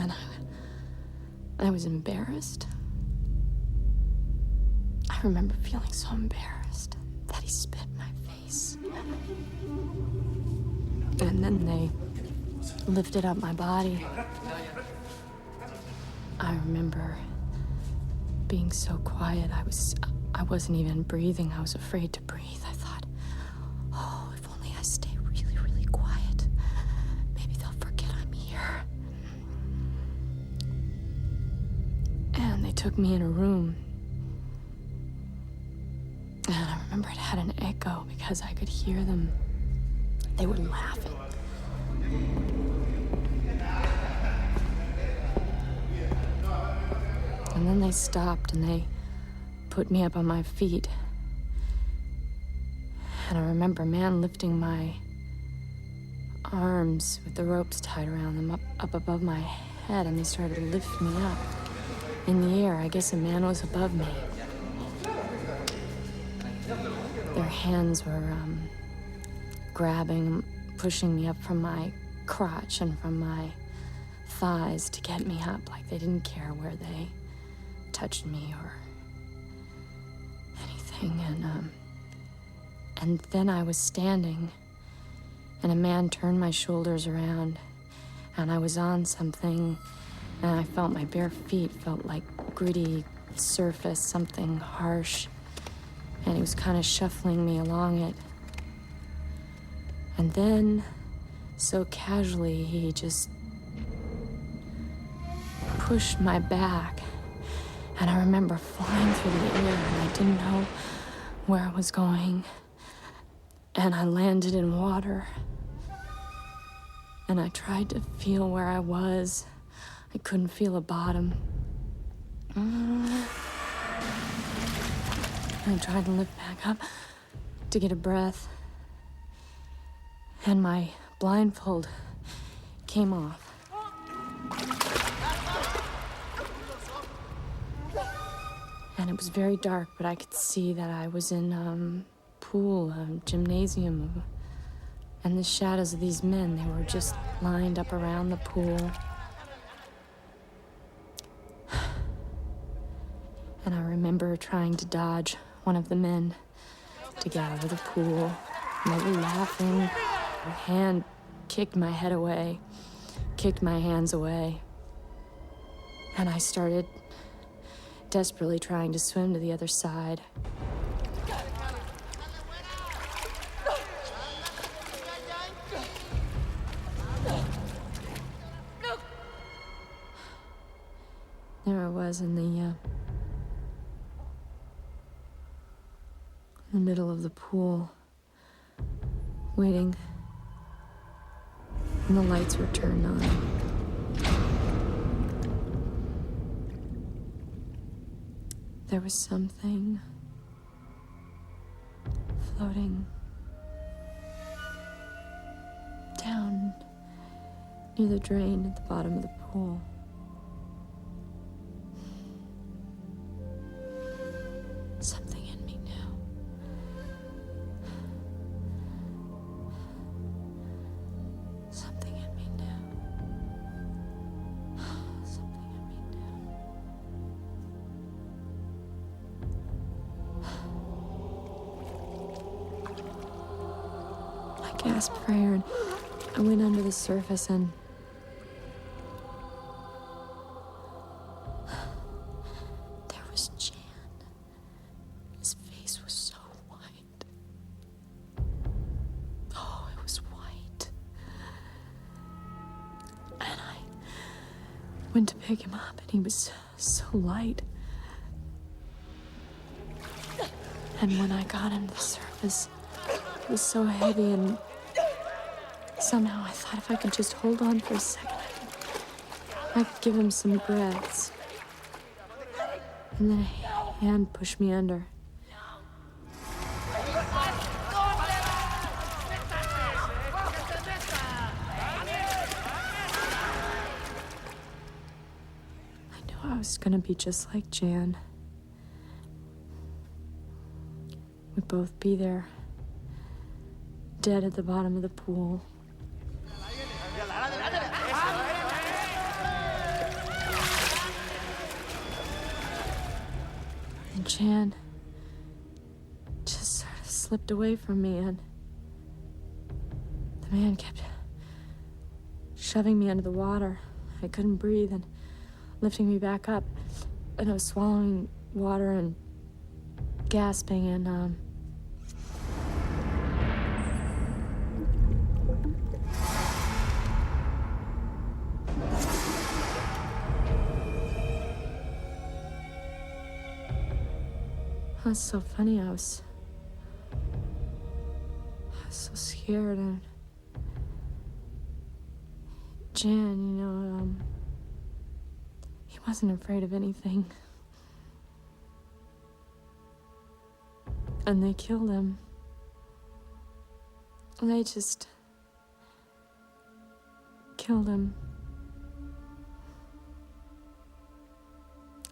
then I was embarrassed. I remember feeling so embarrassed that he spit in my face. And then they lifted up my body. I remember being so quiet. I wasn't even breathing. I was afraid to breathe. I thought, oh, if only I stay really, really quiet, maybe they'll forget I'm here. And they took me in a room. And I remember it had an echo because I could hear them. They were laughing. And then they stopped and they put me up on my feet. And I remember a man lifting my arms with the ropes tied around them up above my head, and they started to lift me up in the air. I guess a man was above me. Their hands were grabbing, pushing me up from my crotch and from my thighs to get me up, like they didn't care where they touched me or anything. And then I was standing, and a man turned my shoulders around, and I was on something, and I felt my bare feet felt like gritty surface, something harsh, and he was kind of shuffling me along it. And then, so casually, he just pushed my back, and I remember flying through the air, and I didn't know where I was going, and I landed in water, and I tried to feel where I was. I couldn't feel a bottom. I tried to lift back up to get a breath, and my blindfold came off. And it was very dark, but I could see that I was in a pool, a gymnasium, and the shadows of these men, they were just lined up around the pool. And I remember trying to dodge one of the men to get out of the pool. And they were laughing. Her hand kicked my head away, kicked my hands away. And I started desperately trying to swim to the other side. There I was in the middle of the pool, waiting, and the lights were turned on. There was something floating down near the drain at the bottom of the pool. Something in me knew. Something in me knew. Something in me knew. I gasped for air, and I went under the surface, and there was Jan. His face was so white. Oh, it was white. And I went to pick him up, and he was so light. And when I got him to the surface, it was so heavy, and somehow I thought if I could just hold on for a second, I could give him some breaths. And then a hand pushed me under. I knew I was gonna be just like Jan. We'd both be there, dead at the bottom of the pool. Jan just sort of slipped away from me, and the man kept shoving me under the water. I couldn't breathe and lifting me back up, and I was swallowing water and gasping, and it was so funny. I was so scared, and Jan, he wasn't afraid of anything. And they killed him. They just killed him.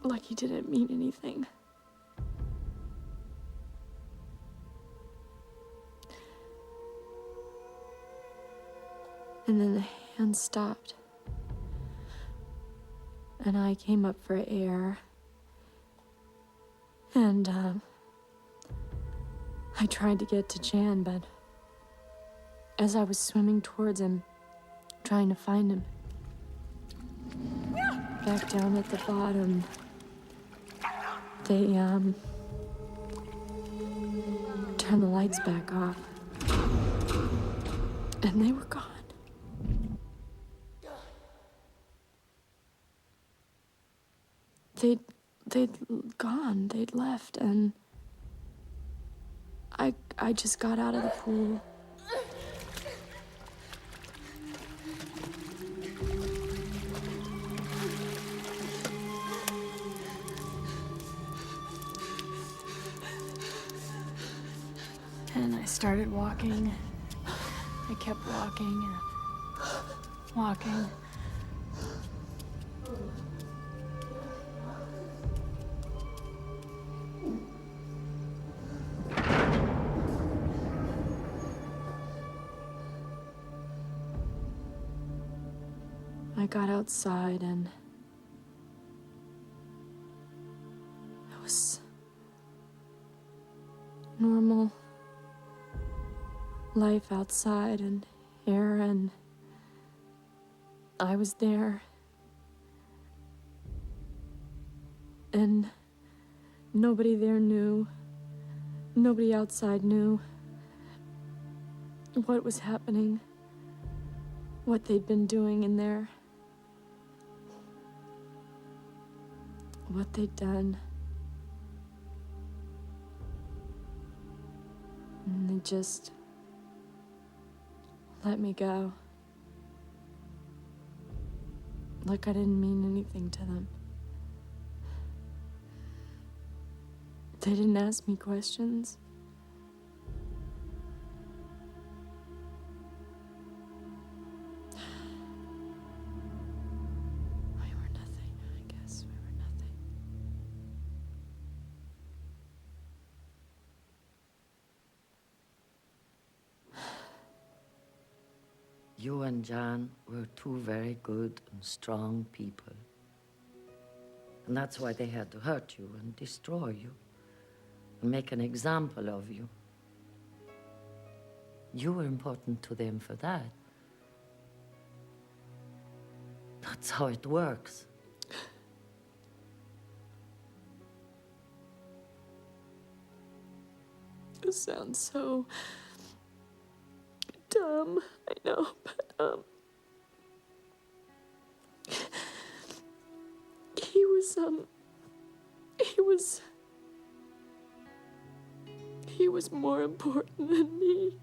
Like he didn't mean anything. And then the hand stopped. And I came up for air. And, I tried to get to Jan, but as I was swimming towards him, trying to find him, back down at the bottom, they, turned the lights back off. And they were gone. They'd gone, they'd left, and I just got out of the pool. And I started walking. I kept walking and walking. I got outside, and it was normal life outside, and air, and I was there. And nobody there knew, nobody outside knew what was happening, what they'd been doing in there. What they'd done. And they just let me go. Like I didn't mean anything to them. They didn't ask me questions. We were nothing, I guess. We were nothing. You and Jan were two very good and strong people. And that's why they had to hurt you and destroy you and make an example of you. You were important to them for that. That's how it works. It sounds so dumb, I know, but, he was more important than me.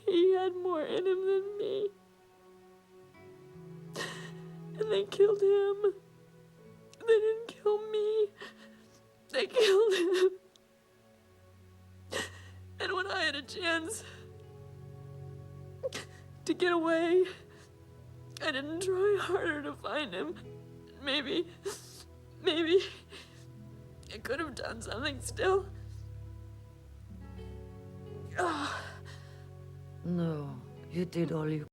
He had more in him than me. And they killed him. They didn't kill me. They killed him. And when I had a chance to get away, I didn't try harder to find him. Maybe I could have done something still. No, you did all you